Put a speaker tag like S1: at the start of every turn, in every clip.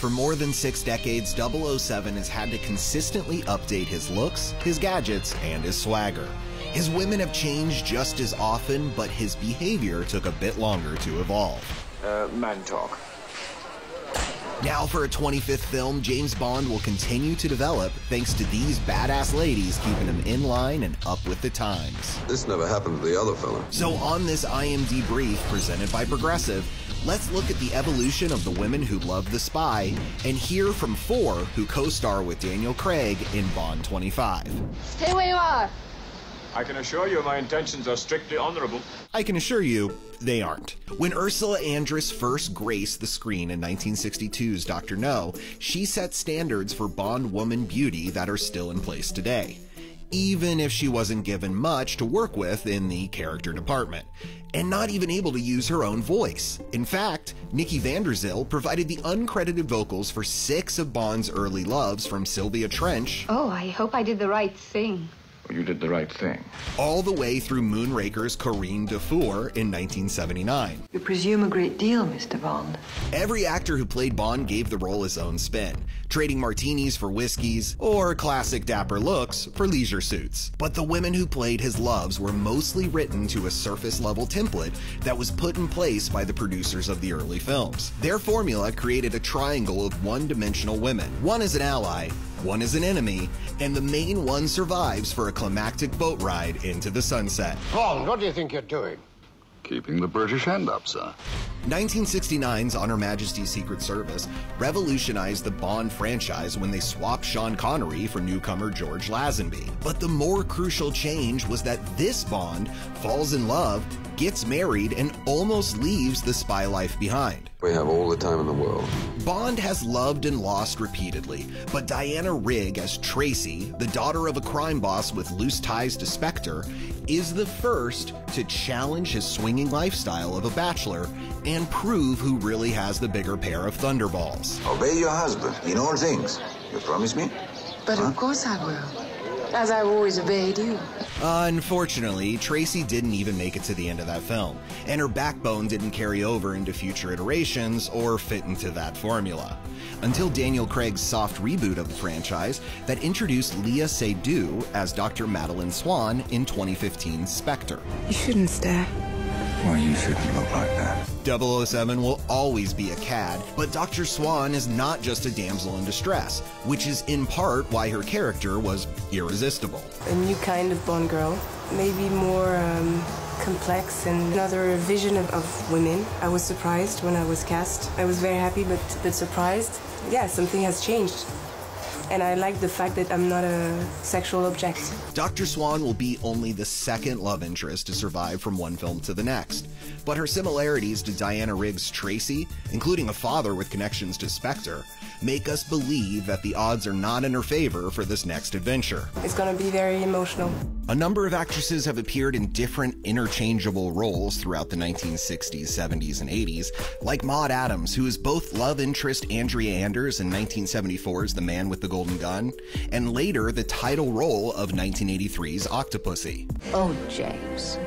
S1: For more than 6 decades, 007 has had to consistently update his looks, his gadgets, and his swagger. His women have changed just as often, but his behavior took a bit longer to evolve.
S2: Man talk.
S1: Now for a 25th film, James Bond will continue to develop thanks to these badass ladies keeping him in line and up with the times.
S3: This never happened to the other fella.
S1: So on this IMD brief presented by Progressive, let's look at the evolution of the women who love The Spy and hear from 4 who co-star with Daniel Craig in Bond 25.
S4: Stay where you are.
S2: I can assure you my intentions are strictly honorable.
S1: I can assure you, they aren't. When Ursula Andress first graced the screen in 1962's Dr. No, she set standards for Bond woman beauty that are still in place today, even if she wasn't given much to work with in the character department, and not even able to use her own voice. In fact, Nikki van der Zyl provided the uncredited vocals for 6 of Bond's early loves, from Sylvia Trench,
S4: Oh, I hope I did the right thing.
S2: Well, you did the right thing.
S1: all the way through Moonraker's Corinne Dufour in 1979.
S5: You presume a great deal, Mr. Bond.
S1: Every actor who played Bond gave the role his own spin, trading martinis for whiskeys or classic dapper looks for leisure suits. But the women who played his loves were mostly written to a surface-level template that was put in place by the producers of the early films. Their formula created a triangle of one-dimensional women. One is an ally, one is an enemy, and the main one survives for a climactic boat ride into the sunset.
S6: Bond, what do you think you're doing?
S3: Keeping the British hand up, sir.
S1: 1969's On Her Majesty's Secret Service revolutionized the Bond franchise when they swapped Sean Connery for newcomer George Lazenby. But the more crucial change was that this Bond falls in love, gets married, and almost leaves the spy life behind.
S3: We have all the time in the world.
S1: Bond has loved and lost repeatedly, but Diana Rigg as Tracy, the daughter of a crime boss with loose ties to Spectre, is the first to challenge his swinging lifestyle of a bachelor and prove who really has the bigger pair of thunderballs.
S7: Obey your husband in all things. You promise me?
S5: But of course I will, as I've always obeyed you.
S1: Unfortunately, Tracy didn't even make it to the end of that film, and her backbone didn't carry over into future iterations or fit into that formula. Until Daniel Craig's soft reboot of the franchise that introduced Léa Seydoux as Dr. Madeleine Swan in 2015's Spectre.
S5: You shouldn't stare.
S7: Well, you shouldn't look like that.
S1: 007 will always be a cad, but Dr. Swan is not just a damsel in distress, which is in part why her character was irresistible.
S8: A new kind of Bond girl, maybe more complex and another vision of women. I was surprised when I was cast. I was very happy but surprised. Yeah, something has changed. And I like the fact that I'm not a sexual object.
S1: Dr. Swan will be only the second love interest to survive from one film to the next, but her similarities to Diana Rigg's Tracy, including a father with connections to Spectre, make us believe that the odds are not in her favor for this next adventure.
S8: It's gonna be very emotional.
S1: A number of actresses have appeared in different interchangeable roles throughout the 1960s, 70s, and 80s, like Maude Adams, who is both love interest Andrea Anders in 1974's The Man with the Golden Gun, and later the title role of 1983's Octopussy.
S9: Oh, James.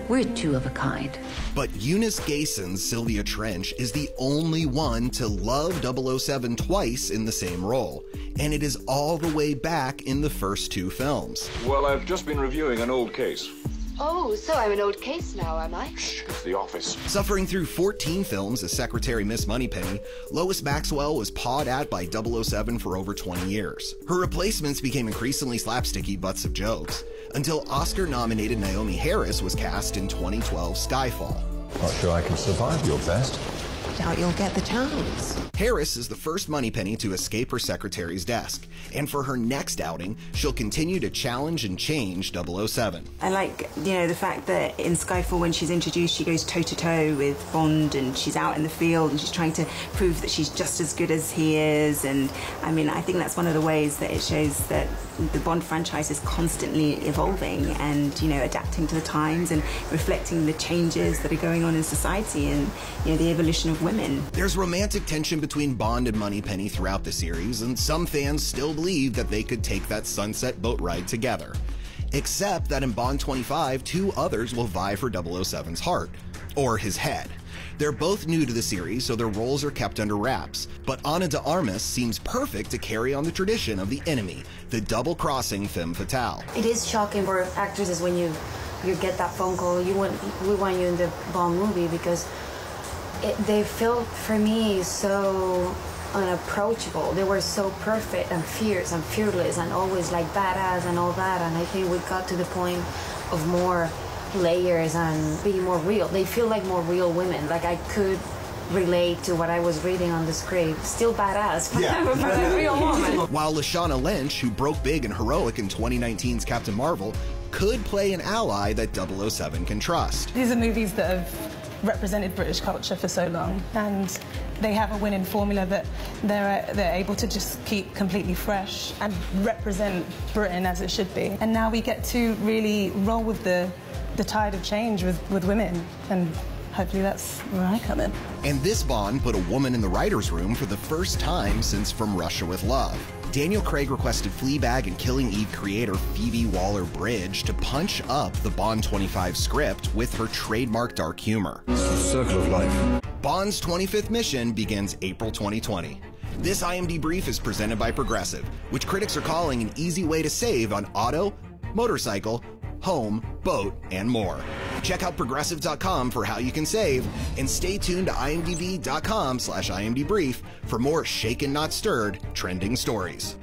S9: We're two of a kind.
S1: But Eunice Gayson's Sylvia Trench is the only one to love 007 twice in the same role, and it is all the way back in the first 2 films.
S2: Well, I've just been reviewing an old case.
S4: Oh, so I'm an old case now, am I?
S2: Shh, it's the office.
S1: Suffering through 14 films as Secretary Miss Moneypenny, Lois Maxwell was pawed at by 007 for over 20 years. Her replacements became increasingly slapsticky butts of jokes, until Oscar-nominated Naomi Harris was cast in 2012's Skyfall.
S7: Not sure I can survive your best.
S5: Doubt you'll get the chance.
S1: Harris is the first Moneypenny to escape her secretary's desk, and for her next outing, she'll continue to challenge and change 007.
S8: I like, the fact that in Skyfall when she's introduced, she goes toe-to-toe with Bond and she's out in the field and she's trying to prove that she's just as good as he is. And I mean, I think that's one of the ways that it shows that the Bond franchise is constantly evolving and, adapting to the times and reflecting the changes that are going on in society and, the evolution of women.
S1: There's romantic tension between Bond and Moneypenny throughout the series, and some fans still believe that they could take that sunset boat ride together. Except that in Bond 25, 2 others will vie for 007's heart, or his head. They're both new to the series, so their roles are kept under wraps, but Ana de Armas seems perfect to carry on the tradition of the enemy, the double-crossing femme fatale.
S5: It is shocking for actresses when you get that phone call, we want you in the Bond movie, because they felt, for me, so unapproachable. They were so perfect and fierce and fearless and always like badass and all that, and I think we got to the point of more layers and being more real. They feel like more real women. Like I could relate to what I was reading on the script. Still badass, but a real woman.
S1: While Lashana Lynch, who broke big and heroic in 2019's Captain Marvel, could play an ally that 007 can trust.
S6: These are movies that have represented British culture for so long, and they have a winning formula that they're able to just keep completely fresh and represent Britain as it should be. And now we get to really roll with the tide of change with women, and hopefully that's where I come in.
S1: And this Bond put a woman in the writer's room for the first time since From Russia with Love. Daniel Craig requested Fleabag and Killing Eve creator Phoebe Waller-Bridge to punch up the Bond 25 script with her trademark dark humor.
S7: It's the circle of life.
S1: Bond's 25th mission begins April 2020. This IMD brief is presented by Progressive, which critics are calling an easy way to save on auto, motorcycle, home, boat, and more. Check out Progressive.com for how you can save, and stay tuned to IMDb.com/IMDbrief for more shaken not stirred trending stories.